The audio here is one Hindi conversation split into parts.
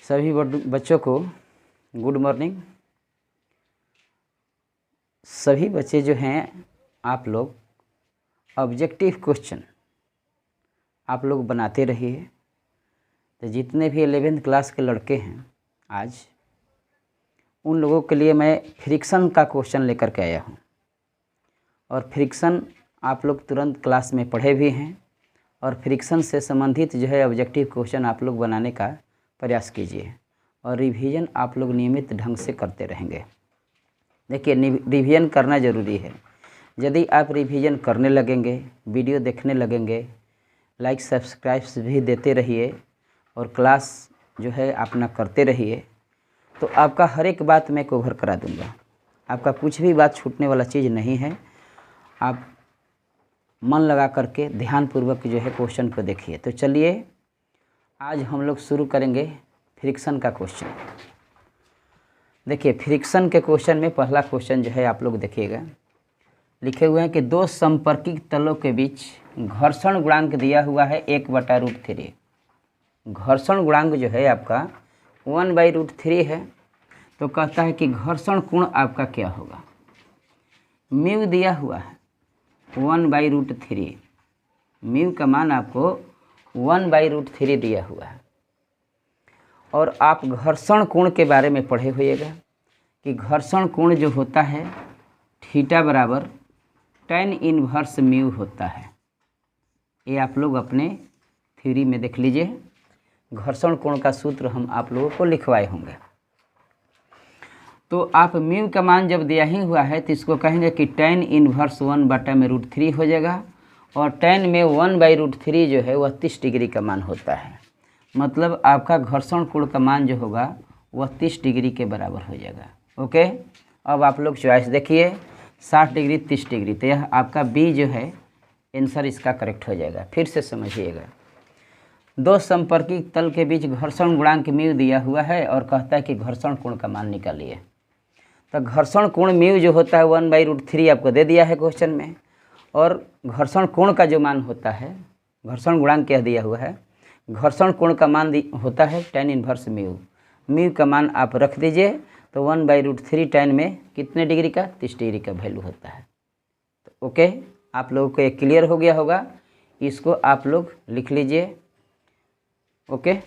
सभी बच्चों को गुड मॉर्निंग। सभी बच्चे जो हैं आप लोग ऑब्जेक्टिव क्वेश्चन आप लोग बनाते रहिए। तो जितने भी 11th क्लास के लड़के हैं आज उन लोगों के लिए मैं फ्रिक्शन का क्वेश्चन लेकर के आया हूँ। और फ्रिक्शन आप लोग तुरंत क्लास में पढ़े भी हैं और फ्रिक्शन से संबंधित जो है ऑब्जेक्टिव क्वेश्चन आप लोग बनाने का प्रयास कीजिए और रिवीजन आप लोग नियमित ढंग से करते रहेंगे। देखिए रिवीजन करना ज़रूरी है। यदि आप रिवीजन करने लगेंगे, वीडियो देखने लगेंगे, लाइक सब्सक्राइब भी देते रहिए और क्लास जो है अपना करते रहिए, तो आपका हर एक बात मैं कवर करा दूंगा। आपका कुछ भी बात छूटने वाला चीज़ नहीं है। आप मन लगा करके ध्यानपूर्वक जो है क्वेश्चन को देखिए। तो चलिए आज हम लोग शुरू करेंगे फ्रिक्शन का क्वेश्चन। देखिए फ्रिक्शन के क्वेश्चन में पहला क्वेश्चन जो है आप लोग देखिएगा, लिखे हुए हैं कि दो संपर्कित तलों के बीच घर्षण गुणांक दिया हुआ है 1/√3। घर्षण गुणांक जो है आपका 1/√3 है। तो कहता है कि घर्षण कोण आपका क्या होगा। म्यू दिया हुआ है 1/√3। म्यू का मान आपको 1/√3 दिया हुआ है। और आप घर्षण कोण के बारे में पढ़े होइएगा कि घर्षण कोण जो होता है थीटा बराबर tan इनवर्स म्यू होता है। ये आप लोग अपने थ्योरी में देख लीजिए। घर्षण कोण का सूत्र हम आप लोगों को लिखवाए होंगे। तो आप म्यू का मान जब दिया ही हुआ है तो इसको कहेंगे कि tan इनवर्स 1/√3 हो जाएगा। और tan में 1/√3 जो है वह 30 डिग्री का मान होता है। मतलब आपका घर्षण कोण का मान जो होगा वह 30 डिग्री के बराबर हो जाएगा। ओके, अब आप लोग चॉइस देखिए 60 डिग्री 30 डिग्री। तो यह आपका बी जो है आंसर इसका करेक्ट हो जाएगा। फिर से समझिएगा, दो संपर्कित तल के बीच घर्षण गुणांक म्यू दिया हुआ है और कहता है कि घर्षण कोण का मान निकालिए। तो घर्षण कोण म्यू जो होता है 1/√3 आपको दे दिया है क्वेश्चन में। और घर्षण कोण का जो मान होता है, घर्षण गुणांक क्या दिया हुआ है, घर्षण कोण का मान होता है tan इनवर्स म्यू। म्यू का मान आप रख दीजिए तो 1/√3 tan में कितने डिग्री का 30 डिग्री का वैल्यू होता है। तो ओके, आप लोगों को ये क्लियर हो गया होगा। इसको आप लोग लिख लीजिए। ओके,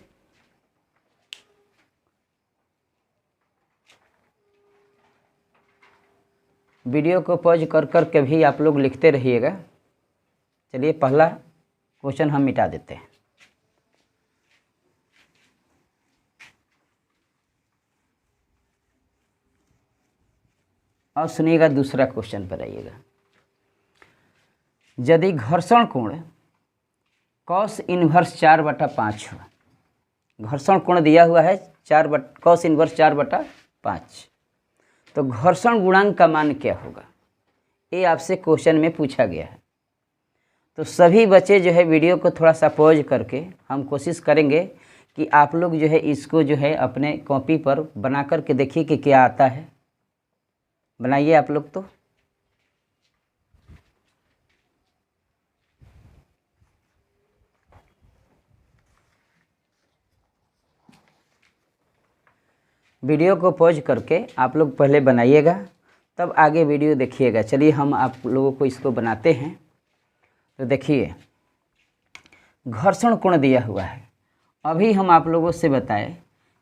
वीडियो को पॉज कर कर के भी आप लोग लिखते रहिएगा। चलिए पहला क्वेश्चन हम मिटा देते हैं। और सुनिएगा दूसरा क्वेश्चन पर आइएगा। यदि घर्षण कोण cos इनवर्स 4/5 हो, घर्षण कोण दिया हुआ है cos इनवर्स 4/5, तो घर्षण गुणांक का मान क्या होगा, ये आपसे क्वेश्चन में पूछा गया है। तो सभी बच्चे जो है वीडियो को थोड़ा सा पॉज करके हम कोशिश करेंगे कि आप लोग जो है इसको जो है अपने कॉपी पर बना करके देखिए कि क्या आता है। बनाइए आप लोग। तो वीडियो को पॉज करके आप लोग पहले बनाइएगा, तब आगे वीडियो देखिएगा। चलिए हम आप लोगों को इसको बनाते हैं। तो देखिए घर्षण कोण दिया हुआ है। अभी हम आप लोगों से बताएं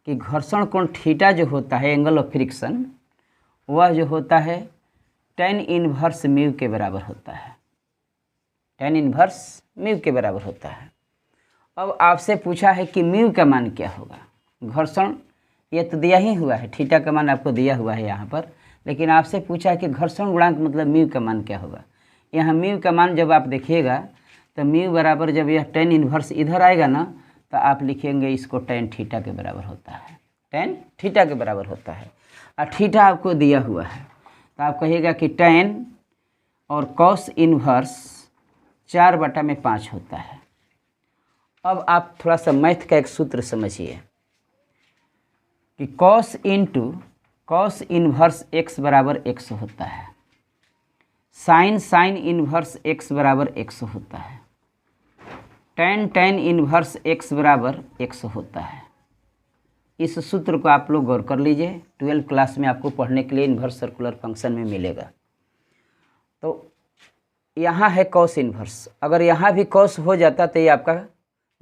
कि घर्षण कोण थीटा जो होता है, एंगल ऑफ फ्रिक्शन, वह जो होता है tan इनवर्स म्यू के बराबर होता है। tan इनवर्स म्यू के बराबर होता है। अब आपसे पूछा है कि म्यू का मान क्या होगा। घर्षण ये तो दिया ही हुआ है, थीटा का मान आपको दिया हुआ है यहाँ पर, लेकिन आपसे पूछा है कि घर्षण गुणांक मतलब म्यू का मान क्या होगा। यहाँ म्यू का मान जब आप देखिएगा तो म्यू बराबर जब यह tan इनवर्स इधर आएगा ना, तो आप लिखेंगे इसको tan थीटा के बराबर होता है। tan थीटा के बराबर होता है। और थीटा आपको दिया हुआ है तो आप कहिएगा कि tan और cos इनवर्स 4/5 होता है। अब आप थोड़ा सा मैथ का एक सूत्र समझिए कि cos इनवर्स x बराबर x होता है, sin इनवर्स x बराबर x होता है, tan इनवर्स x बराबर x होता है, इस सूत्र को आप लोग गौर कर लीजिए, 12 क्लास में आपको पढ़ने के लिए इन्वर्स सर्कुलर फंक्शन में मिलेगा। तो यहाँ है कॉस इन्वर्स, अगर यहाँ भी कॉस हो जाता तो ये आपका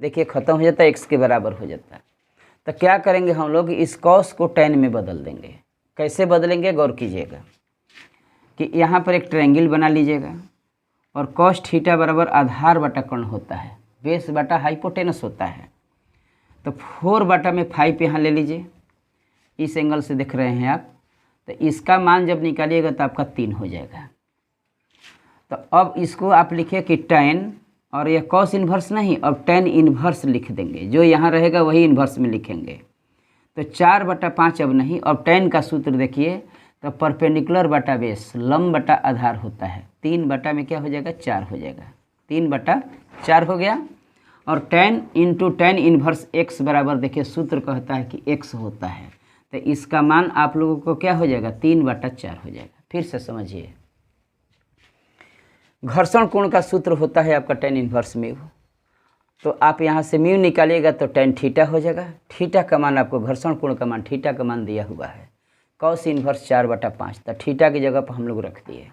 देखिए ख़त्म हो जाता, x के बराबर हो जाता। तो क्या करेंगे हम लोग, इस कॉस को tan में बदल देंगे। कैसे बदलेंगे गौर कीजिएगा कि यहाँ पर एक ट्रायंगल बना लीजिएगा और कॉस थीटा बराबर आधार बटा कर्ण होता है, बेस बटा हाइपोटेनस होता है। तो 4 बटा में 5 यहाँ ले लीजिए, इस एंगल से देख रहे हैं आप, तो इसका मान जब निकालिएगा तो आपका 3 हो जाएगा। तो अब इसको आप लिखिए कि tan, और यह कॉस इन्वर्स नहीं, अब tan इन्वर्स लिख देंगे, जो यहाँ रहेगा वही इन्वर्स में लिखेंगे। तो 4 बटा 5 अब नहीं, अब tan का सूत्र देखिए, तो परपेंडिकुलर बटा बेस, लंब बटा आधार होता है, 3 बटा में क्या हो जाएगा 4 हो जाएगा, 3 बटा 4 हो गया। और tan into tan inverse x बराबर देखिए सूत्र कहता है कि x होता है, तो इसका मान आप लोगों को क्या हो जाएगा 3 बटा 4 हो जाएगा। फिर से समझिए, घर्षण कोण का सूत्र होता है आपका tan इन्वर्स म्यू, तो आप यहाँ से म्यू निकालिएगा तो tan थीटा हो जाएगा। थीटा का मान आपको, घर्षण कोण का मान, थीटा का मान दिया हुआ है कॉस इन्वर्स 4 बटा 5, तो थीटा की जगह पर हम लोग रख दिए।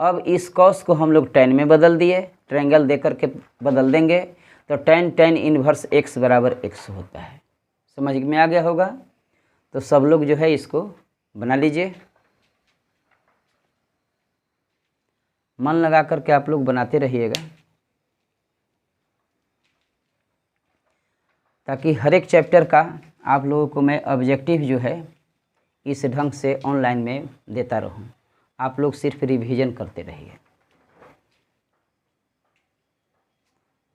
अब इस कॉस को हम लोग tan में बदल दिए, ट्रायंगल दे करके बदल देंगे, तो tan इन्वर्स x बराबर x होता है। समझ में आ गया होगा? तो सब लोग जो है इसको बना लीजिए, मन लगा करके आप लोग बनाते रहिएगा, ताकि हर एक चैप्टर का आप लोगों को मैं ऑब्जेक्टिव जो है इस ढंग से ऑनलाइन में देता रहूं। आप लोग सिर्फ रिवीजन करते रहिए।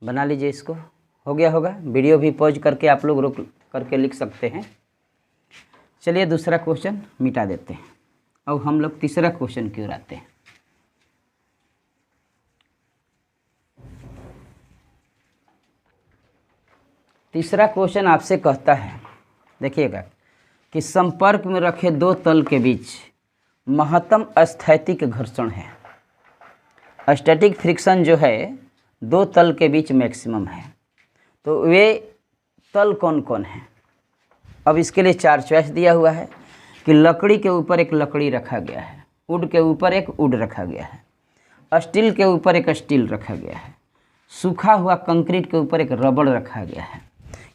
बना लीजिए इसको, हो गया होगा। वीडियो भी पॉज करके आप लोग रोक करके लिख सकते हैं। चलिए दूसरा क्वेश्चन मिटा देते हैं, अब हम लोग तीसरा क्वेश्चन की ओर आते हैं। तीसरा क्वेश्चन आपसे कहता है, देखिएगा कि संपर्क में रखे दो तल के बीच महत्तम स्थैतिक घर्षण है। स्टैटिक फ्रिक्शन जो है दो तल के बीच मैक्सिमम है, तो वे तल कौन कौन हैं? अब इसके लिए 4 चॉइस दिया हुआ है कि लकड़ी के ऊपर एक लकड़ी रखा गया है, वुड के ऊपर एक वुड रखा गया है, स्टील के ऊपर एक स्टील रखा गया है, सूखा हुआ कंक्रीट के ऊपर एक रबड़ रखा गया है,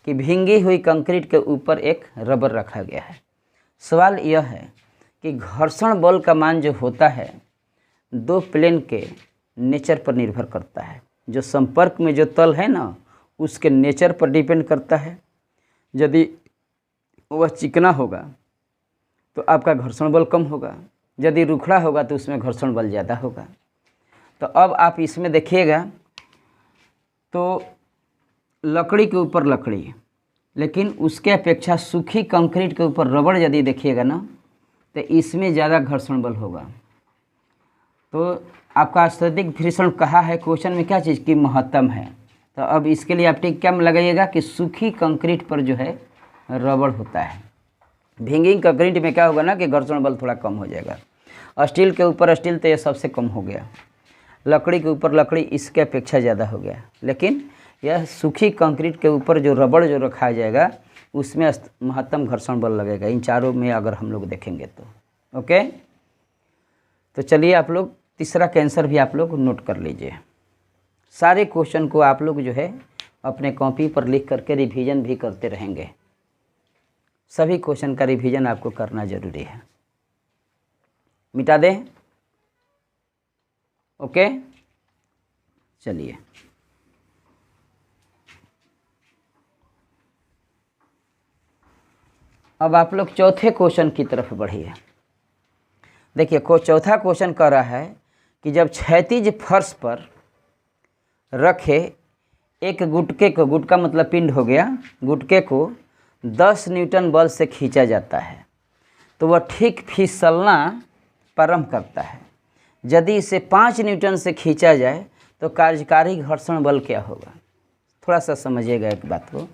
कि भींगी हुई कंक्रीट के ऊपर एक रबर रखा गया है। सवाल यह है कि घर्षण बल का मान जो होता है दो प्लेन के नेचर पर निर्भर करता है। जो संपर्क में जो तल है ना उसके नेचर पर डिपेंड करता है। यदि वह चिकना होगा तो आपका घर्षण बल कम होगा, यदि रुखड़ा होगा तो उसमें घर्षण बल ज़्यादा होगा। तो अब आप इसमें देखिएगा तो लकड़ी के ऊपर लकड़ी, लेकिन उसके अपेक्षा सूखी कंक्रीट के ऊपर रबड़ यदि देखिएगा ना तो इसमें ज़्यादा घर्षण बल होगा। तो आपका स्थैतिक घर्षण कहा है क्वेश्चन में क्या चीज़ की महत्तम है, तो अब इसके लिए आप टिक क्या लगाइएगा कि सूखी कंक्रीट पर जो है रबड़ होता है। भींगी कंक्रीट में क्या होगा ना कि घर्षण बल थोड़ा कम हो जाएगा। स्टील के ऊपर स्टील तो ये सबसे कम हो गया, लकड़ी के ऊपर लकड़ी इसके अपेक्षा ज़्यादा हो गया, लेकिन यह सूखी कंक्रीट के ऊपर जो रबड़ जो रखा जाएगा उसमें महत्तम घर्षण बल लगेगा। इन चारों में अगर हम लोग देखेंगे तो ओके। तो चलिए आप लोग तीसरा का आंसर भी आप लोग नोट कर लीजिए। सारे क्वेश्चन को आप लोग जो है अपने कॉपी पर लिख करके रिवीजन भी करते रहेंगे। सभी क्वेश्चन का रिवीजन आपको करना ज़रूरी है। मिटा दें, ओके। चलिए अब आप लोग चौथे क्वेश्चन की तरफ बढ़िए। देखिए चौथा क्वेश्चन कह रहा है कि जब क्षैतिज फर्श पर रखे एक गुटके को, गुटका मतलब पिंड हो गया, गुटके को 10 न्यूटन बल से खींचा जाता है तो वह ठीक फिसलना प्रारंभ करता है। यदि इसे 5 न्यूटन से खींचा जाए तो कार्यकारी घर्षण बल क्या होगा? थोड़ा सा समझिएगा एक बात को।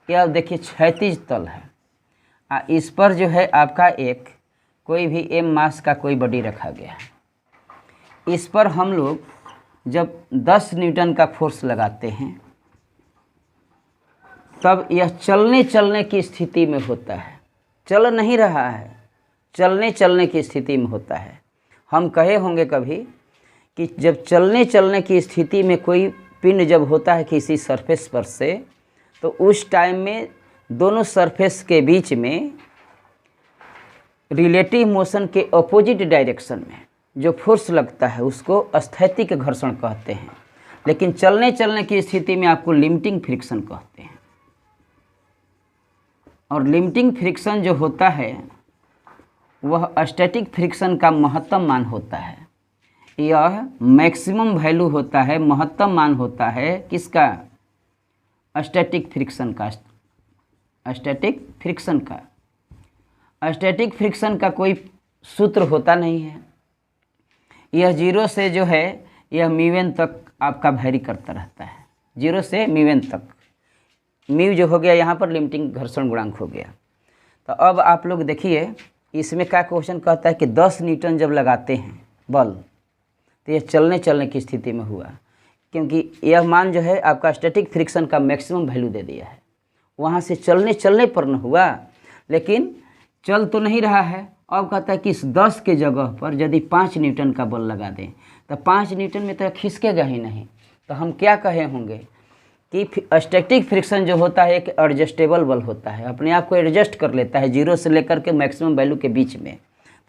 ये आप देखिए क्षैतिज तल है, इस पर जो है आपका एक कोई भी m मास का कोई बॉडी रखा गया है। इस पर हम लोग जब 10 न्यूटन का फोर्स लगाते हैं तब यह चलने चलने की स्थिति में होता है। चल नहीं रहा है, चलने चलने की स्थिति में होता है। हम कहे होंगे कभी कि जब चलने चलने की स्थिति में कोई पिंड जब होता है किसी सरफेस पर से, तो उस टाइम में दोनों सरफेस के बीच में रिलेटिव मोशन के अपोजिट डायरेक्शन में जो फोर्स लगता है उसको स्थैतिक घर्षण कहते हैं। लेकिन चलने चलने की स्थिति में आपको लिमिटिंग फ्रिक्शन कहते हैं। और लिमिटिंग फ्रिक्शन जो होता है वह स्टैटिक फ्रिक्शन का महत्तम मान होता है। यह मैक्सिमम वैल्यू होता है, महत्तम मान होता है किसका? स्टैटिक फ्रिक्शन का। स्टैटिक फ्रिक्शन का, स्टैटिक फ्रिक्शन का कोई सूत्र होता नहीं है। यह जीरो से जो है यह म्यू तक आपका वैरी करता रहता है, जीरो से म्यू तक। म्यू जो हो गया यहाँ पर लिमिटिंग घर्षण गुणांक हो गया। तो अब आप लोग देखिए इसमें क्या क्वेश्चन कहता है कि 10 न्यूटन जब लगाते हैं बल तो यह चलने चलने की स्थिति में हुआ, क्योंकि यह मान जो है आपका स्टैटिक फ्रिक्शन का मैक्सिमम वैल्यू दे दिया है। वहाँ से चलने चलने पर न हुआ, लेकिन चल तो नहीं रहा है। अब कहता है कि इस 10 के जगह पर यदि 5 न्यूटन का बल लगा दें तो 5 न्यूटन में तो खिसकेगा ही नहीं। तो हम क्या कहे होंगे कि स्टैटिक फ्रिक्शन जो होता है एक एडजस्टेबल बल होता है, अपने आप को एडजस्ट कर लेता है जीरो से लेकर के मैक्सिमम वैल्यू के बीच में।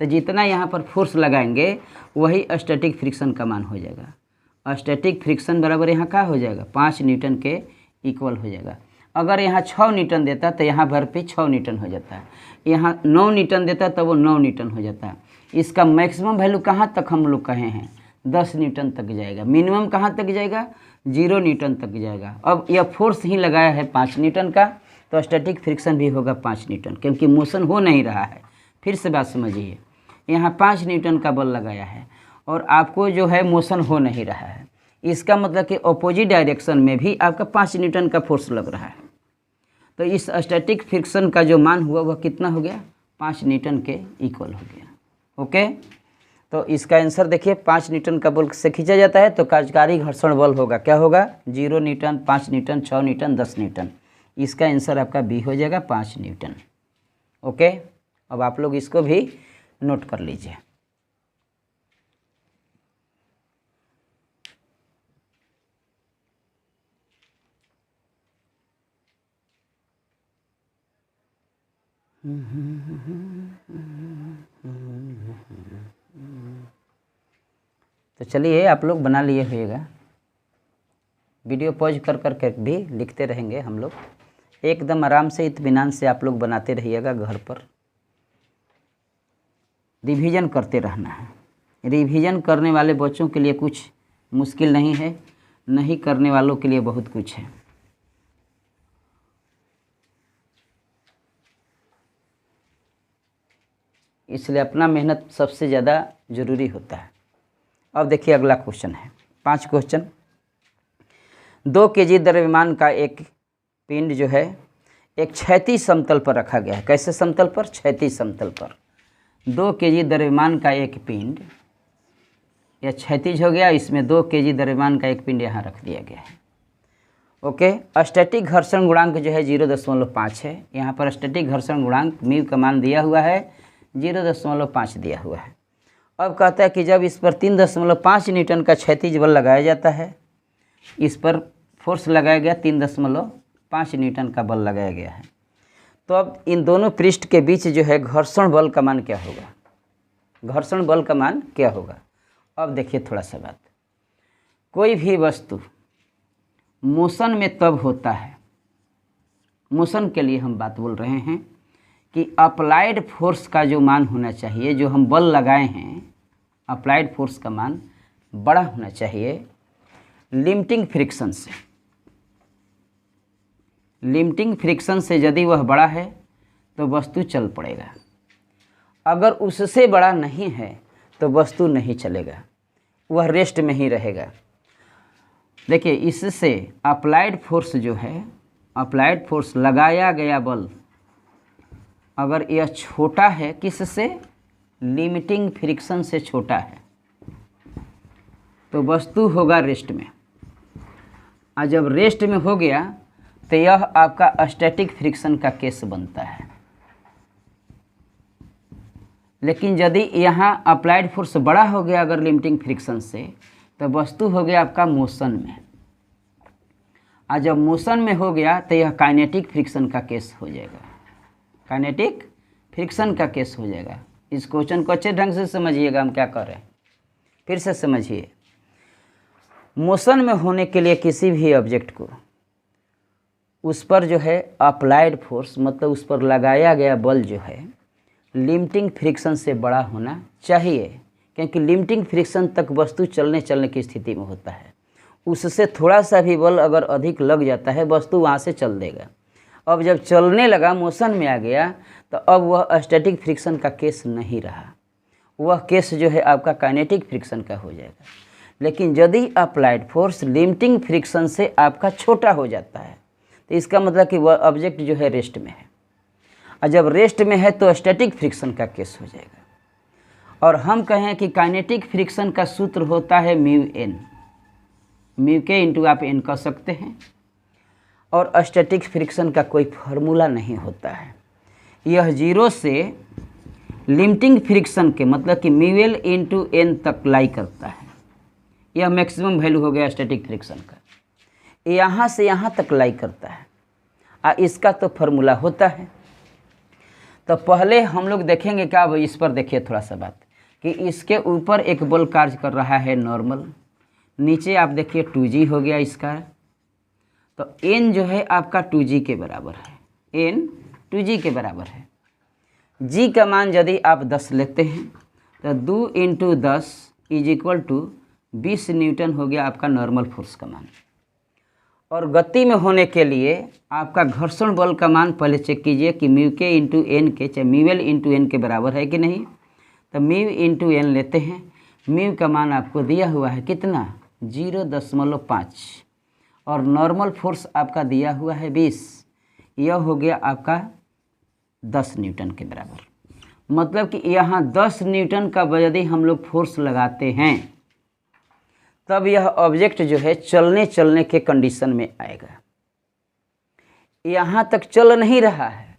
तो जितना यहाँ पर फोर्स लगाएंगे वही स्टैटिक फ्रिक्शन का मान हो जाएगा। स्टैटिक फ्रिक्शन बराबर यहाँ क्या हो जाएगा? 5 न्यूटन के इक्वल हो जाएगा। अगर यहाँ 6 न्यूटन देता तो यहाँ भर पे 6 न्यूटन हो जाता है। यहाँ 9 न्यूटन देता तो वो 9 न्यूटन हो जाता है। इसका मैक्सिमम वैल्यू कहाँ तक हम लोग कहे हैं? 10 न्यूटन तक जाएगा। मिनिमम कहाँ तक जाएगा? 0 न्यूटन तक जाएगा। अब यह फोर्स ही लगाया है 5 न्यूटन का, तो स्टैटिक फ्रिक्शन भी होगा 5 न्यूटन, क्योंकि मोशन हो नहीं रहा है। फिर से बात समझिए, यहाँ 5 न्यूटन का बल लगाया है और आपको जो है मोशन हो नहीं रहा है। इसका मतलब कि अपोजिट डायरेक्शन में भी आपका 5 न्यूटन का फोर्स लग रहा है। तो इस स्टैटिक फ्रिक्शन का जो मान हुआ वह कितना हो गया? 5 न्यूटन के इक्वल हो गया। ओके, तो इसका आंसर देखिए 5 न्यूटन का बल से खींचा जाता है तो कार्यकारी घर्षण बल होगा, क्या होगा? 0 न्यूटन, 5 न्यूटन, 6 न्यूटन, 10 न्यूटन। इसका आंसर आपका बी हो जाएगा 5 न्यूटन। ओके, अब आप लोग इसको भी नोट कर लीजिए। तो चलिए आप लोग बना लिए होइएगा, वीडियो पॉज कर कर के भी लिखते रहेंगे हम लोग। एकदम आराम से इत्मीनान से आप लोग बनाते रहिएगा। घर पर रिवीजन करते रहना है। रिवीजन करने वाले बच्चों के लिए कुछ मुश्किल नहीं है, नहीं करने वालों के लिए बहुत कुछ है। इसलिए अपना मेहनत सबसे ज़्यादा ज़रूरी होता है। अब देखिए अगला क्वेश्चन है 5 क्वेश्चन। 2 kg द्रव्यमान का एक पिंड जो है एक क्षैतिज समतल पर रखा गया है। कैसे समतल पर? क्षैतिज समतल पर। 2 kg द्रव्यमान का एक पिंड, यह क्षैतिज हो गया, इसमें 2 kg द्रव्यमान का एक पिंड यहाँ रख दिया गया है। ओके, स्टैटिक घर्षण गुणांक जो है 0.5 है। यहाँ पर स्टैटिक घर्षण गुणांक म्यू का मान दिया हुआ है 0.5 दिया हुआ है। अब कहता है कि जब इस पर 3.5 न्यूटन का क्षैतिज बल लगाया जाता है, इस पर फोर्स लगाया गया 3.5 न्यूटन का बल लगाया गया है, तो अब इन दोनों पृष्ठ के बीच जो है घर्षण बल का मान क्या होगा? घर्षण बल का मान क्या होगा? अब देखिए थोड़ा सा बात, कोई भी वस्तु मोशन में तब होता है, मोशन के लिए हम बात बोल रहे हैं, कि अप्लाइड फोर्स का जो मान होना चाहिए, जो हम बल लगाए हैं, अप्लाइड फोर्स का मान बड़ा होना चाहिए लिमिटिंग फ्रिक्शन से। लिमिटिंग फ्रिक्शन से यदि वह बड़ा है तो वस्तु चल पड़ेगा, अगर उससे बड़ा नहीं है तो वस्तु नहीं चलेगा, वह रेस्ट में ही रहेगा। देखिए इससे अप्लाइड फोर्स जो है, अप्लाइड फोर्स लगाया गया बल, अगर यह छोटा है किससे? लिमिटिंग फ्रिक्शन से छोटा है, तो वस्तु होगा रेस्ट में। और जब रेस्ट में हो गया तो यह आपका स्टैटिक फ्रिक्शन का केस बनता है। लेकिन यदि यहाँ अप्लाइड फोर्स बड़ा हो गया अगर लिमिटिंग फ्रिक्शन से, तो वस्तु हो गया आपका मोशन में, और जब मोशन में हो गया तो यह काइनेटिक फ्रिक्शन का केस हो जाएगा, काइनेटिक फ्रिक्शन का केस हो जाएगा। इस क्वेश्चन को अच्छे ढंग से समझिएगा, हम क्या कर रहे हैं, फिर से समझिए। मोशन में होने के लिए किसी भी ऑब्जेक्ट को उस पर जो है अप्लाइड फोर्स, मतलब उस पर लगाया गया बल जो है लिमिटिंग फ्रिक्शन से बड़ा होना चाहिए, क्योंकि लिमिटिंग फ्रिक्शन तक वस्तु चलने की स्थिति में होता है। उससे थोड़ा सा भी बल अगर अधिक लग जाता है वस्तु वहाँ से चल देगा। अब जब चलने लगा, मोशन में आ गया, तो अब वह स्टैटिक फ्रिक्शन का केस नहीं रहा, वह केस जो है आपका काइनेटिक फ्रिक्शन का हो जाएगा। लेकिन यदि अप्लाइड फोर्स लिमिटिंग फ्रिक्शन से आपका छोटा हो जाता है, तो इसका मतलब कि वह ऑब्जेक्ट जो है रेस्ट में है, और जब रेस्ट में है तो स्टैटिक फ्रिक्शन का केस हो जाएगा। और हम कहें कि काइनेटिक फ्रिक्शन का सूत्र होता है म्यू एन, म्यू के इंटू आप एन कह सकते हैं, और स्टैटिक फ्रिक्शन का कोई फार्मूला नहीं होता है। यह जीरो से लिमिटिंग फ्रिक्शन के मतलब कि म्यू एल इंटू एन तक लाई करता है। यह मैक्सिमम वैल्यू हो गया स्टैटिक फ्रिक्शन का, यहाँ से यहाँ तक लाई करता है, और इसका तो फार्मूला होता है। तो पहले हम लोग देखेंगे क्या, भाई इस पर देखिए थोड़ा सा बात, कि इसके ऊपर एक बल कार्य कर रहा है नॉर्मल, नीचे आप देखिए 2g हो गया इसका, तो n जो है आपका 2g के बराबर है, n 2g के बराबर है। g का मान यदि आप 10 लेते हैं तो 2 × 10 = 20 न्यूटन हो गया आपका नॉर्मल फोर्स का मान। और गति में होने के लिए आपका घर्षण बल का मान पहले चेक कीजिए कि म्यू के इंटू एन के, चाहे म्यू एल इंटू एन के बराबर है कि नहीं। तो म्यू इंटू एन लेते हैं, म्यू का मान आपको दिया हुआ है कितना, 0.5, और नॉर्मल फोर्स आपका दिया हुआ है 20, यह हो गया आपका 10 न्यूटन के बराबर। मतलब कि यहाँ 10 न्यूटन का यदि हम लोग फोर्स लगाते हैं तब यह ऑब्जेक्ट जो है चलने के कंडीशन में आएगा। यहाँ तक चल नहीं रहा है,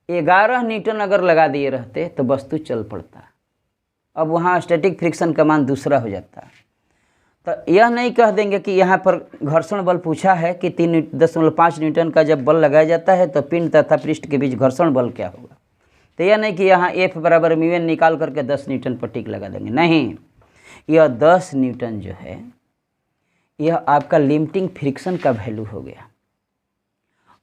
11 न्यूटन अगर लगा दिए रहते तो वस्तु चल पड़ता, अब वहाँ स्टैटिक फ्रिक्शन का मान दूसरा हो जाता। तो यह नहीं कह देंगे कि यहाँ पर घर्षण बल पूछा है कि 3.5 न्यूटन का जब बल लगाया जाता है तो पिंड तथा पृष्ठ के बीच घर्षण बल क्या होगा। तो यह नहीं कि यहाँ F बराबर म्यू एन निकाल करके 10 न्यूटन पर टिक लगा देंगे, नहीं। यह 10 न्यूटन जो है यह आपका लिमिटिंग फ्रिक्शन का वैल्यू हो गया,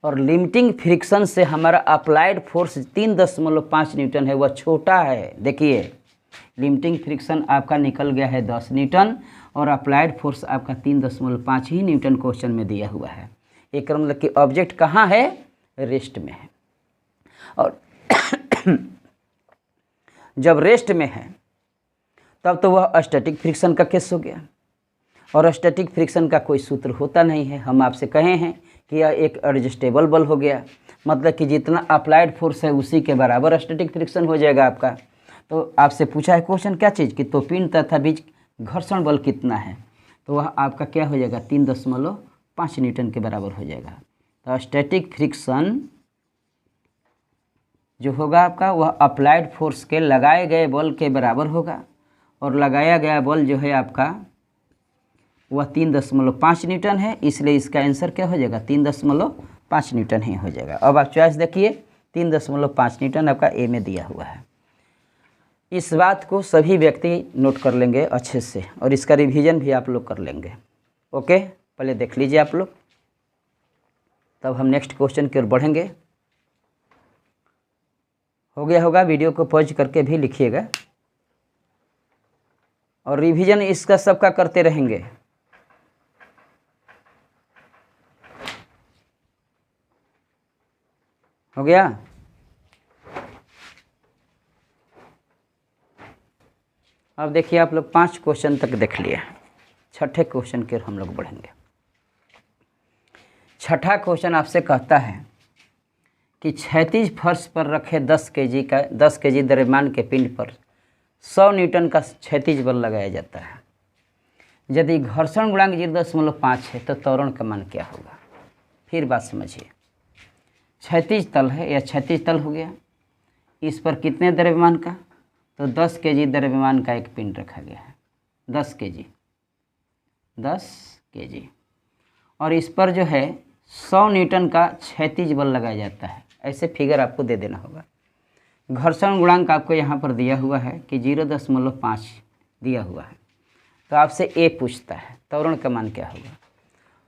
और लिमिटिंग फ्रिक्शन से हमारा अप्लाइड फोर्स 3.5 न्यूटन है, वह छोटा है। देखिए लिमिटिंग फ्रिक्शन आपका निकल गया है 10 न्यूटन, और अप्लाइड फोर्स आपका 3.5 ही न्यूटन क्वेश्चन में दिया हुआ है। एक मतलब कि ऑब्जेक्ट कहाँ है, रेस्ट में है। और जब रेस्ट में है तब तो वह स्टैटिक फ्रिक्शन का केस हो गया, और स्टैटिक फ्रिक्शन का कोई सूत्र होता नहीं है। हम आपसे कहे हैं कि यह एक एडजस्टेबल बल हो गया, मतलब कि जितना अप्लाइड फोर्स है उसी के बराबर स्टैटिक फ्रिक्शन हो जाएगा आपका। तो आपसे पूछा है क्वेश्चन क्या चीज़ कि तो पिंड तथा बीच घर्षण बल कितना है, तो वह आपका क्या हो जाएगा, 3.5 न्यूटन के बराबर हो जाएगा। तो स्टैटिक फ्रिक्शन जो होगा आपका वह अप्लाइड फोर्स के लगाए गए बल के बराबर होगा, और लगाया गया बल जो है आपका वह 3.5 न्यूटन है, इसलिए इसका आंसर क्या हो जाएगा, 3.5 न्यूटन ही हो जाएगा। अब आप चॉइस देखिए, 3.5 न्यूटन आपका ए में दिया हुआ है। इस बात को सभी व्यक्ति नोट कर लेंगे अच्छे से, और इसका रिवीजन भी आप लोग कर लेंगे। ओके, पहले देख लीजिए आप लोग, तब हम नेक्स्ट क्वेश्चन की ओर बढ़ेंगे। हो गया होगा, वीडियो को पॉज करके भी लिखिएगा, और रिवीजन इसका सबका करते रहेंगे। हो गया। अब देखिए आप लोग 5 क्वेश्चन तक देख लिए, छठे क्वेश्चन के हम लोग बढ़ेंगे। छठा क्वेश्चन आपसे कहता है कि क्षैतिज फर्श पर रखे 10 केजी द्रव्यमान के पिंड पर 100 न्यूटन का क्षैतिज बल लगाया जाता है। यदि घर्षण गुणांक 0.5 है तो त्वरण का मान क्या होगा। फिर बात समझिए, क्षैतिज तल है, या क्षैतिज तल हो गया। इस पर कितने द्रव्यमान का, तो 10 केजी द्रव्यमान का एक पिंड रखा गया है, 10 केजी, 10 केजी। और इस पर जो है 100 न्यूटन का क्षैतिज बल लगाया जाता है। ऐसे फिगर आपको दे देना होगा। घर्षण गुणांक आपको यहाँ पर दिया हुआ है कि 0.5 दिया हुआ है। तो आपसे ए पूछता है त्वरण का मान क्या होगा।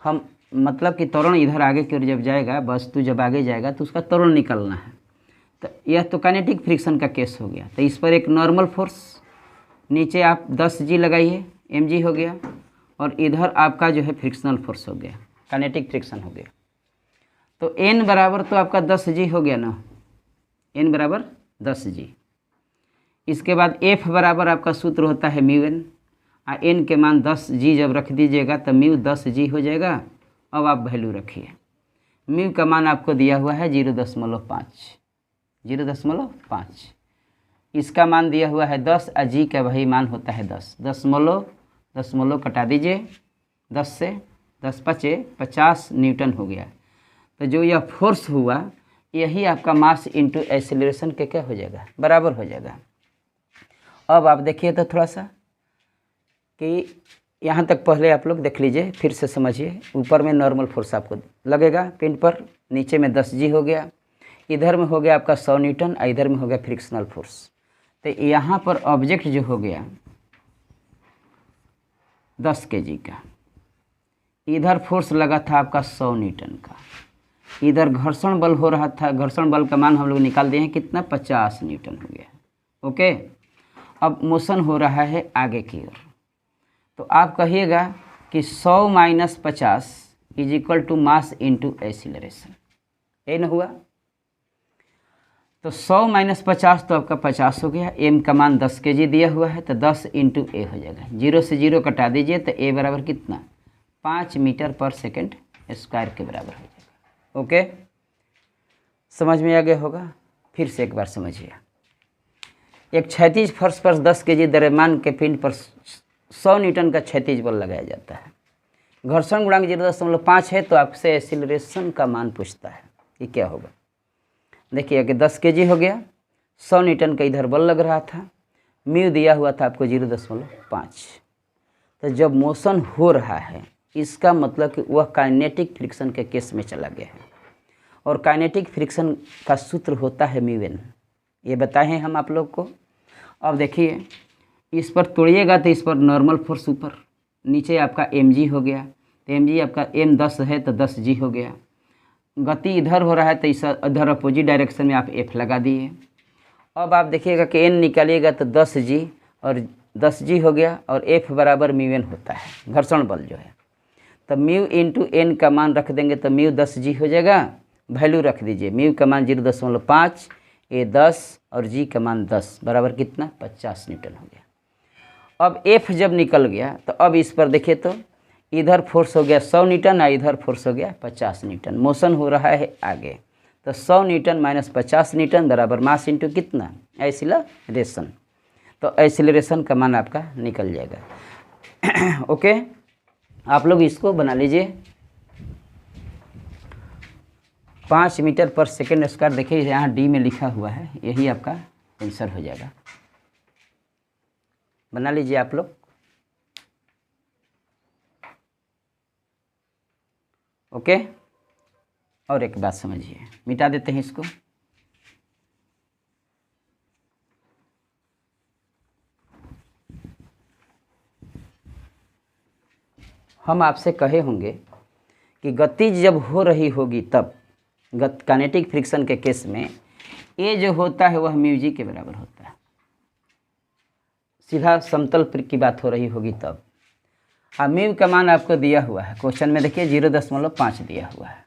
हम मतलब कि त्वरण इधर आगे की ओर जब जाएगा, वस्तु जब आगे जाएगा तो उसका त्वरण निकलना है। तो यह तो काइनेटिक फ्रिक्शन का केस हो गया। तो इस पर एक नॉर्मल फोर्स, नीचे आप 10 जी लगाइए, mg हो गया, और इधर आपका जो है फ्रिक्शनल फोर्स हो गया, काइनेटिक फ्रिक्शन हो गया। तो n बराबर तो आपका 10 जी हो गया ना, n बराबर 10 जी। इसके बाद F बराबर आपका सूत्र होता है म्यू n, और n के मान 10 जी जब रख दीजिएगा तो म्यू 10 जी हो जाएगा। अब आप वैल्यू रखिए, म्यू का मान आपको दिया हुआ है 0.5, 0.5। इसका मान दिया हुआ है 10, और जी का वही मान होता है 10। दशमलव कटा दीजिए, 10 से 10 पचे 50 न्यूटन हो गया। तो जो यह फोर्स हुआ यही आपका मास इंटू एक्सेलरेशन के क्या हो जाएगा, बराबर हो जाएगा। अब आप देखिए तो थोड़ा सा कि यहाँ तक पहले आप लोग देख लीजिए, फिर से समझिए। ऊपर में नॉर्मल फोर्स आपको लगेगा पिंड पर, नीचे में 10 जी हो गया, इधर में हो गया आपका 100 न्यूटन, और इधर में हो गया फ्रिक्शनल फोर्स। तो यहाँ पर ऑब्जेक्ट जो हो गया 10 केजी का, इधर फोर्स लगा था आपका 100 न्यूटन का, इधर घर्षण बल हो रहा था, घर्षण बल का मान हम लोग निकाल दिए हैं कितना, 50 न्यूटन हो गया। ओके, अब मोशन हो रहा है आगे की ओर। तो आप कहिएगा कि 100 minus 50 is equal to mass into acceleration, ये न हुआ। तो 100 माइनस 50 तो आपका 50 हो गया, m का मान 10 केजी दिया हुआ है, तो 10 इंटू ए हो जाएगा। 0 से 0 कटा दीजिए तो a बराबर कितना, 5 मीटर पर सेकेंड स्क्वायर के बराबर हो जाएगा। ओके, समझ में आ गया होगा। फिर से एक बार समझिए, एक क्षैतिज फर्श पर 10 केजी द्रव्यमान के पिंड पर 100 न्यूटन का क्षैतिज बल लगाया जाता है। घर्षण गुणांक 0.5 है, तो आपसे एक्सीलरेशन का मान पूछता है कि क्या होगा। देखिए कि 10 केजी हो गया, 100 न्यूटन का इधर बल लग रहा था, म्यू दिया हुआ था आपको 0.5। तो जब मोशन हो रहा है इसका मतलब कि वह काइनेटिक फ्रिक्शन के केस में चला गया है, और काइनेटिक फ्रिक्शन का सूत्र होता है म्यू n, ये बताए हैं हम आप लोग को। अब देखिए इस पर तोड़िएगा तो इस पर नॉर्मल फोर्स ऊपर, नीचे आपका mg हो गया, तो mg आपका m 10 है तो 10 जी हो गया। गति इधर हो रहा है तो इस इधर अपोजिट डायरेक्शन में आप F लगा दिए। अब आप देखिएगा कि n निकालिएगा तो 10 जी और 10 जी हो गया, और F बराबर म्यू n होता है घर्षण बल जो है। तो म्यू इंटू n का मान रख देंगे तो म्यू 10 जी हो जाएगा। वैल्यू रख दीजिए, म्यू का मान 0.5, ए 10 और जी का मान 10 बराबर कितना, 50 न्यूटन हो गया। अब F जब निकल गया तो अब इस पर देखिए तो इधर फोर्स हो गया 100 न्यूटन और इधर फोर्स हो गया 50 न्यूटन। मोशन हो रहा है आगे, तो 100 न्यूटन माइनस 50 न्यूटन बराबर मास इंटू कितना, एक्सीलरेशन। तो एक्सीलरेशन का मान आपका निकल जाएगा। ओके, आप लोग इसको बना लीजिए, 5 मीटर पर सेकेंड स्क्वायर। देखिए यहाँ डी में लिखा हुआ है, यही आपका आंसर हो जाएगा। बना लीजिए आप लोग। ओके, और एक बात समझिए, मिटा देते हैं इसको। हम आपसे कहे होंगे कि गति जब हो रही होगी तब काइनेटिक फ्रिक्शन के केस में ए जो होता है वह म्यू जी के बराबर होता है। सीधा समतल की बात हो रही होगी तब। अब म्यू का मान आपको दिया हुआ है क्वेश्चन में, देखिए 0.5 दिया हुआ है,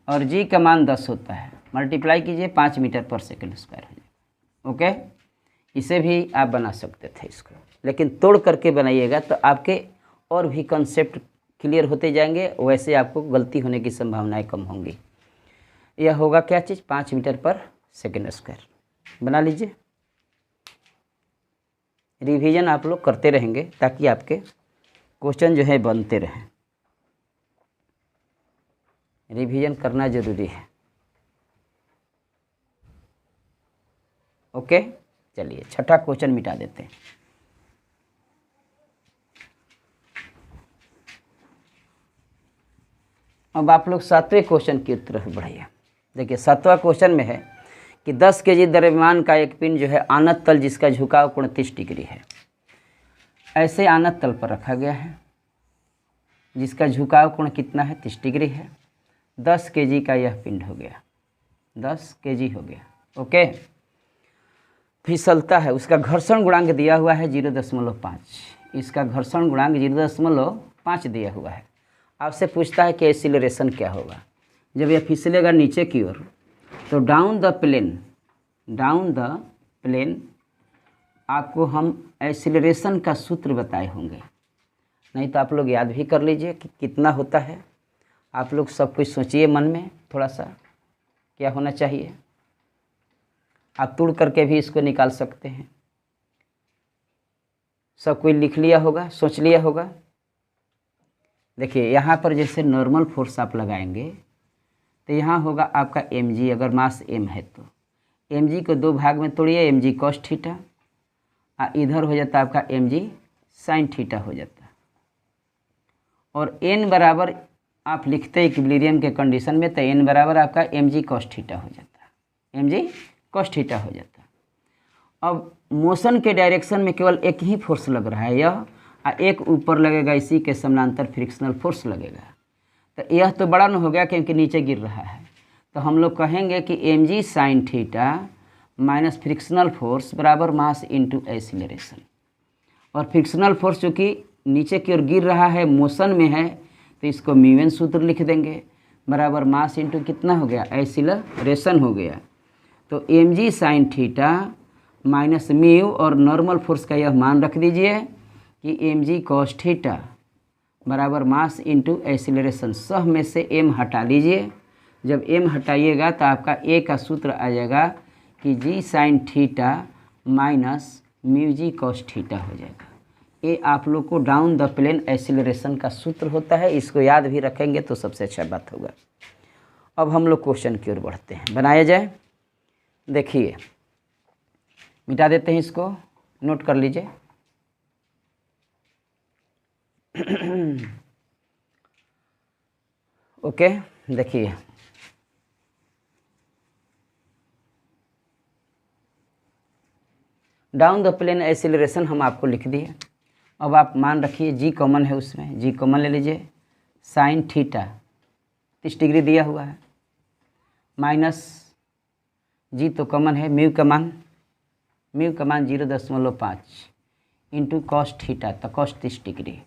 और जी का मान 10 होता है। मल्टीप्लाई कीजिए, 5 मीटर पर सेकेंड स्क्वायर हो जाए। ओके, इसे भी आप बना सकते थे इसको, लेकिन तोड़ करके बनाइएगा तो आपके और भी कंसेप्ट क्लियर होते जाएंगे, वैसे आपको गलती होने की संभावनाएं कम होंगी। यह होगा क्या चीज़, 5 मीटर पर सेकेंड स्क्वायर। बना लीजिए, रिवीजन आप लोग करते रहेंगे ताकि आपके क्वेश्चन जो है बनते रहें। रिवीजन करना जरूरी है। ओके, चलिए छठा क्वेश्चन मिटा देते हैं। अब आप लोग सातवें क्वेश्चन की तरफ बढ़िए। देखिए सातवां क्वेश्चन में है कि 10 केजी द्रव्यमान का एक पिंड जो है आनत तल जिसका झुकाव कोण 30 डिग्री है, ऐसे आनत तल पर रखा गया है जिसका झुकाव कोण कितना है 30 डिग्री है। 10 केजी का यह पिंड हो गया, 10 केजी हो गया। ओके, फिसलता है, उसका घर्षण गुणांक दिया हुआ है 0.5, इसका घर्षण गुणांक 0.5 दिया हुआ है। आपसे पूछता है कि एक्सीलरेशन क्या होगा जब यह फिसलेगा नीचे की ओर। तो डाउन द प्लेन आपको हम एक्सीलरेशन का सूत्र बताए होंगे, नहीं तो आप लोग याद भी कर लीजिए कि कितना होता है। आप लोग सब कुछ सोचिए मन में थोड़ा सा क्या होना चाहिए, आप तोड़ करके भी इसको निकाल सकते हैं। सब कोई लिख लिया होगा, सोच लिया होगा। देखिए यहाँ पर जैसे नॉर्मल फोर्स आप लगाएंगे तो यहाँ होगा आपका mg, अगर मास m है तो mg को 2 भाग में तोड़िए, mg cos थीटा, इधर हो जाता है आपका mg sin थीटा हो जाता है। और n बराबर आप लिखते इक्विलिब्रियम के कंडीशन में तो n बराबर आपका mg cos थीटा हो जाता है, mg cos थीटा हो जाता है। अब मोशन के डायरेक्शन में केवल एक ही फोर्स लग रहा है, यह एक ऊपर लगेगा, इसी के समानांतर फ्रिक्शनल फोर्स लगेगा। तो यह तो बड़ा न हो गया क्योंकि नीचे गिर रहा है, तो हम लोग कहेंगे कि mg sin theta minus frictional force बराबर मास इंटू एक्सीलरेशन। और फ्रिक्शनल फोर्स चूँकि नीचे की ओर गिर रहा है, मोशन में है, तो इसको म्यू सूत्र लिख देंगे बराबर मास इंटू कितना हो गया एक्सीलरेशन हो गया। तो mg sin theta minus mu और नॉर्मल फोर्स का यह मान रख दीजिए कि mg cos थीटा बराबर मास इंटू एक्सीलरेशन। सब में से m हटा लीजिए, जब m हटाइएगा तो आपका a का सूत्र आ जाएगा कि g sin theta minus mu g cos theta हो जाएगा। ये आप लोग को डाउन द प्लेन एक्सीलरेशन का सूत्र होता है, इसको याद भी रखेंगे तो सबसे अच्छा बात होगा। अब हम लोग क्वेश्चन की ओर बढ़ते हैं, बनाया जाए। देखिए मिटा देते हैं इसको, नोट कर लीजिए। ओके, देखिए डाउन द प्लेन एक्सीलरेशन हम आपको लिख दिए। अब आप मान रखिए जी कॉमन है, उसमें जी कॉमन ले लीजिए। साइन थीटा 30 डिग्री दिया हुआ है, माइनस जी तो कॉमन है, म्यू का मान 0.5 इंटू कॉस थीटा, तो कॉस 30 डिग्री।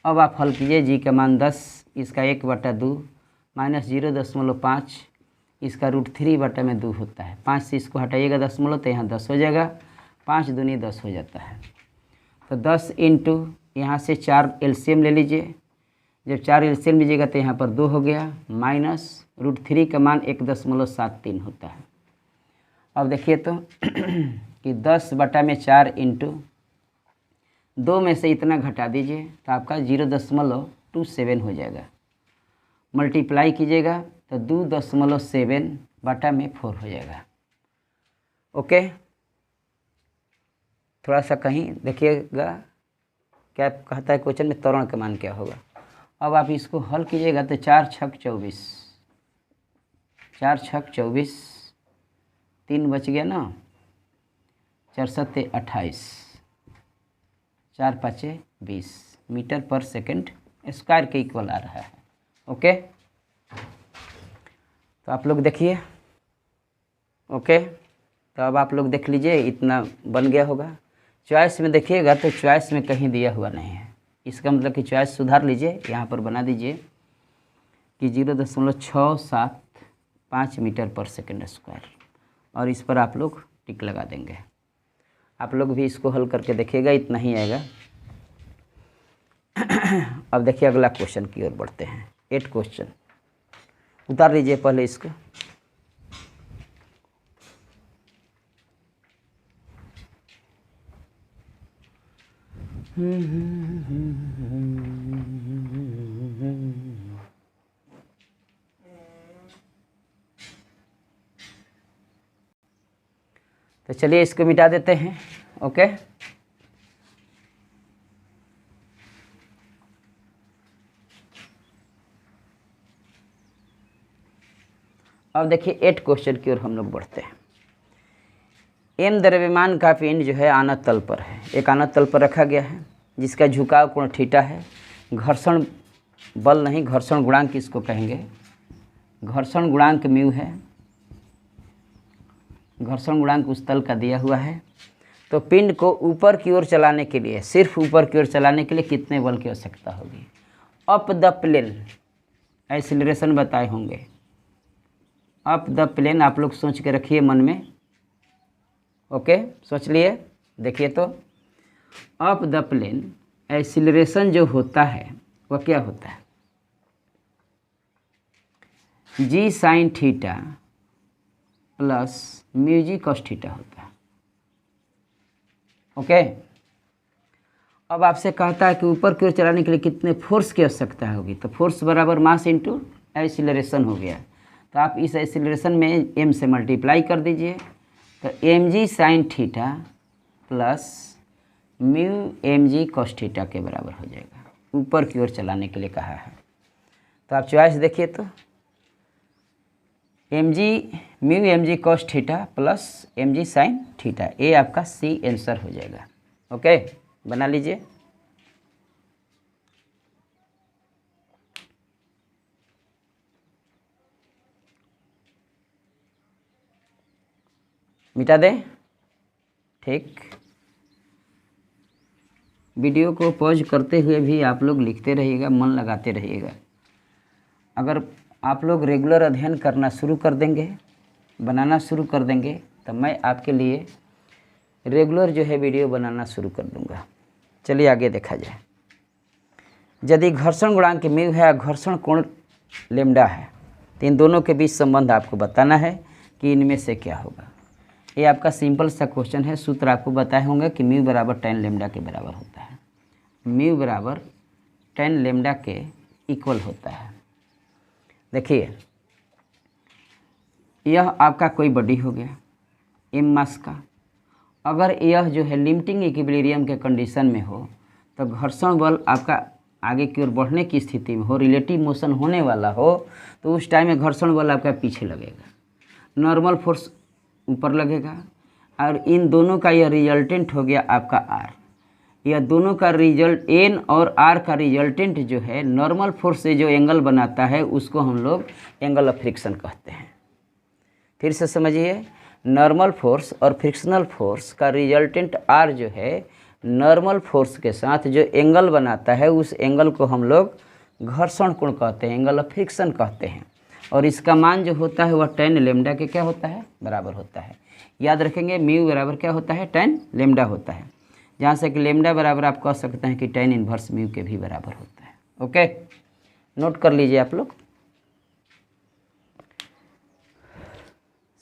अब आप हल कीजिए, जी का मान 10, इसका 1/2 माइनस 0.5, इसका √3/2 होता है। 5 से इसको हटाइएगा दशमलव तो यहाँ 10 हो जाएगा, 5 दूनी 10 हो जाता है। तो 10 इंटू यहाँ से 4 एलसीएम ले लीजिए, जब 4 एलसीएम लीजिएगा तो यहाँ पर 2 हो गया, माइनस √3 का मान 1.73 होता है। अब देखिए तो कि 10/4 इंटू 2 में से इतना घटा दीजिए तो आपका 0.27 हो जाएगा। मल्टीप्लाई कीजिएगा तो 2.7/4 हो जाएगा। ओके, थोड़ा सा कहीं देखिएगा क्या कहता है क्वेश्चन में, त्वरण का मान क्या होगा। अब आप इसको हल कीजिएगा तो 4 छक 24, 3 बच गया ना, 4 सत्ते 28, 4 पाँचे 20 मीटर पर सेकंड स्क्वायर के इक्वल आ रहा है। ओके, तो आप लोग देखिए। ओके, तो अब आप लोग देख लीजिए, इतना बन गया होगा। चॉइस में देखिएगा तो चॉइस में कहीं दिया हुआ नहीं है, इसका मतलब कि चॉइस सुधार लीजिए, यहाँ पर बना दीजिए कि 0.675 मीटर पर सेकंड स्क्वायर, और इस पर आप लोग टिक लगा देंगे। आप लोग भी इसको हल करके देखिएगा, इतना ही आएगा। अब देखिए अगला क्वेश्चन की ओर बढ़ते हैं। 8 क्वेश्चन उतार लीजिए पहले इसको। तो चलिए इसको मिटा देते हैं। ओके, अब देखिए 8 क्वेश्चन की ओर हम लोग बढ़ते हैं। एम द्रव्यमान का पिंड जो है आनत तल पर है, एक आनत तल पर रखा गया है जिसका झुकाव कोण थीटा है। घर्षण बल नहीं, घर्षण गुणांक किसको कहेंगे, घर्षण गुणांक म्यू है। घर्षण गुणांक उस तल का दिया हुआ है। तो पिंड को ऊपर की ओर चलाने के लिए, सिर्फ ऊपर की ओर चलाने के लिए कितने बल की आवश्यकता होगी। अप द प्लेन एक्सीलरेशन बताए होंगे। अप द प्लेन आप लोग सोच के रखिए मन में। ओके, सोच लिए। देखिए तो अप द प्लेन एक्सीलरेशन जो होता है वह क्या होता है, जी sine theta plus mu G cos theta होता है। ओके, अब आपसे कहता है कि ऊपर की ओर चलाने के लिए कितने फोर्स की आवश्यकता होगी। तो फोर्स बराबर मास इंटू एक्सीलरेशन हो गया। तो आप इस एक्सीलरेशन में m से मल्टीप्लाई कर दीजिए। तो m g sine theta plus mu m g cos theta के बराबर हो जाएगा। ऊपर की ओर चलाने के लिए कहा है। तो आप चॉइस देखिए तो m g mu m g cos theta plus m g sine theta, ये आपका सी आंसर हो जाएगा। ओके, बना लीजिए। मिटा दें, ठीक। वीडियो को पॉज करते हुए भी आप लोग लिखते रहिएगा, मन लगाते रहिएगा। अगर आप लोग रेगुलर अध्ययन करना शुरू कर देंगे, बनाना शुरू कर देंगे, तो मैं आपके लिए रेगुलर जो है वीडियो बनाना शुरू कर दूंगा। चलिए आगे देखा जाए। यदि घर्षण गुणांक म्यू है और घर्षण कोण लेम्डा है, तो इन दोनों के बीच संबंध आपको बताना है कि इनमें से क्या होगा। ये आपका सिंपल सा क्वेश्चन है। सूत्र आपको बताए होंगे कि म्यू बराबर tan लेम्डा के बराबर होता है। म्यू बराबर tan लेम्डा के इक्वल होता है। देखिए, यह आपका कोई बॉडी हो गया m मास का। अगर यह जो है लिमिटिंग इक्विलिब्रियम के कंडीशन में हो तो घर्षण बल आपका आगे की ओर बढ़ने की स्थिति में हो, रिलेटिव मोशन होने वाला हो, तो उस टाइम में घर्षण बल आपका पीछे लगेगा, नॉर्मल फोर्स ऊपर लगेगा। और इन दोनों का यह रिजल्टेंट हो गया आपका r। यह दोनों का रिजल्ट n और r का रिजल्टेंट जो है नॉर्मल फोर्स से जो एंगल बनाता है उसको हम लोग एंगल ऑफ फ्रिक्शन कहते हैं। फिर से समझिए, नॉर्मल फोर्स और फ्रिक्शनल फोर्स का रिजल्टेंट r जो है नॉर्मल फोर्स के साथ जो एंगल बनाता है उस एंगल को हम लोग घर्षण कोण कहते हैं, एंगल ऑफ फ्रिक्शन कहते हैं। और इसका मान जो होता है वह tan लेम्डा के क्या होता है, बराबर होता है। याद रखेंगे, म्यू बराबर क्या होता है, tan लेम्डा होता है। जहाँ से कि लेम्डा बराबर आप कह सकते हैं कि tan इन्वर्स म्यू के भी बराबर होता है। ओके, नोट कर लीजिए आप लोग।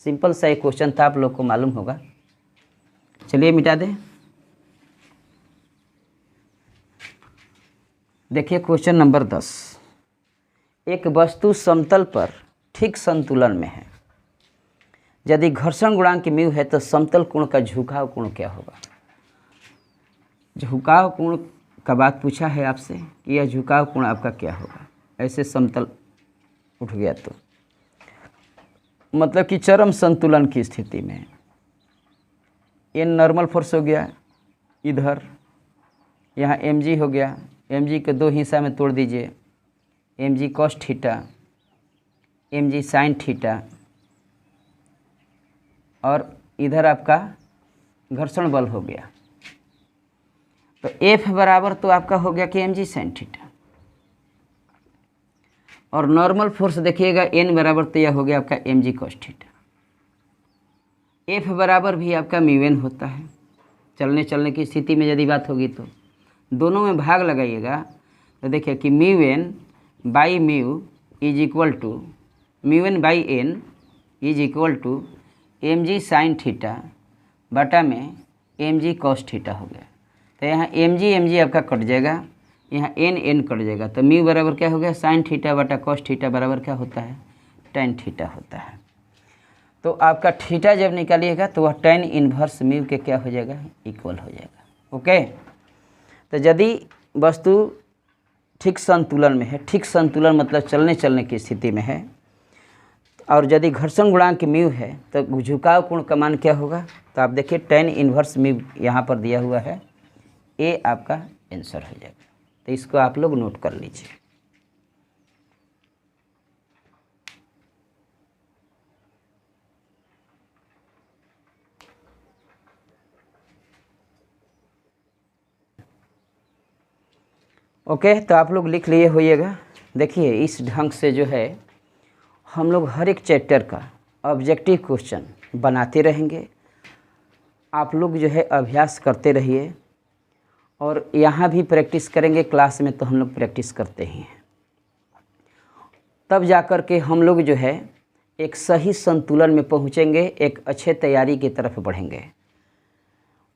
सिंपल सा एक क्वेश्चन था, आप लोग को मालूम होगा। चलिए मिटा दें। देखिए क्वेश्चन नंबर 10। एक वस्तु समतल पर ठीक संतुलन में है। यदि घर्षण गुणांक म्यू है तो समतल कोण का झुकाव कोण क्या होगा। झुकाव कोण का बात पूछा है आपसे कि यह झुकाव कोण आपका क्या होगा। ऐसे समतल उठ गया तो मतलब कि चरम संतुलन की स्थिति में एन नॉर्मल फोर्स हो गया, इधर यहाँ एम जी हो गया। एम जी के दो हिस्सा में तोड़ दीजिए, m g cos theta, m g sine theta, और इधर आपका घर्षण बल हो गया। तो एफ बराबर तो आपका हो गया कि एम जी साइन थीटा, और नॉर्मल फोर्स देखिएगा एन बराबर तो यह हो गया आपका m g cos theta. F बराबर भी आपका म्यू एन होता है। चलने की स्थिति में यदि बात होगी तो दोनों में भाग लगाइएगा तो देखिए कि mu N by mu is equal to mu N by N is equal to m g sine theta बटा में एम जी कॉस थीटा हो गया। तो यहाँ एम जी आपका कट जाएगा, यहाँ एन कट जाएगा। तो म्यू बराबर क्या हो गया, साइन थीटा बटा कॉस थीटा बराबर क्या होता है, tan थीटा होता है। तो आपका थीटा जब निकालिएगा तो वह tan इन्वर्स म्यू के क्या हो जाएगा, इक्वल हो जाएगा। ओके, तो यदि वस्तु ठीक संतुलन में है, ठीक संतुलन मतलब चलने चलने की स्थिति में है, और यदि घर्षण गुणांक म्यू है तो झुकाव कोण का मान क्या होगा, तो आप देखिए tan इन्वर्स म्यू यहाँ पर दिया हुआ है, ए आपका आंसर हो जाएगा। तो इसको आप लोग नोट कर लीजिए। ओके, तो आप लोग लिख लिए होइएगा। देखिए इस ढंग से जो है हम लोग हर एक चैप्टर का ऑब्जेक्टिव क्वेश्चन बनाते रहेंगे। आप लोग जो है अभ्यास करते रहिए, और यहाँ भी प्रैक्टिस करेंगे, क्लास में तो हम लोग प्रैक्टिस करते ही हैं। तब जा कर के हम लोग जो है एक सही संतुलन में पहुँचेंगे, एक अच्छे तैयारी की तरफ बढ़ेंगे।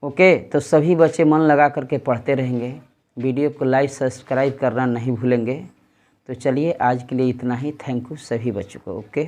ओके, तो सभी बच्चे मन लगा करके पढ़ते रहेंगे, वीडियो को लाइक सब्सक्राइब करना नहीं भूलेंगे। तो चलिए आज के लिए इतना ही। थैंक यू सभी बच्चों को। ओके।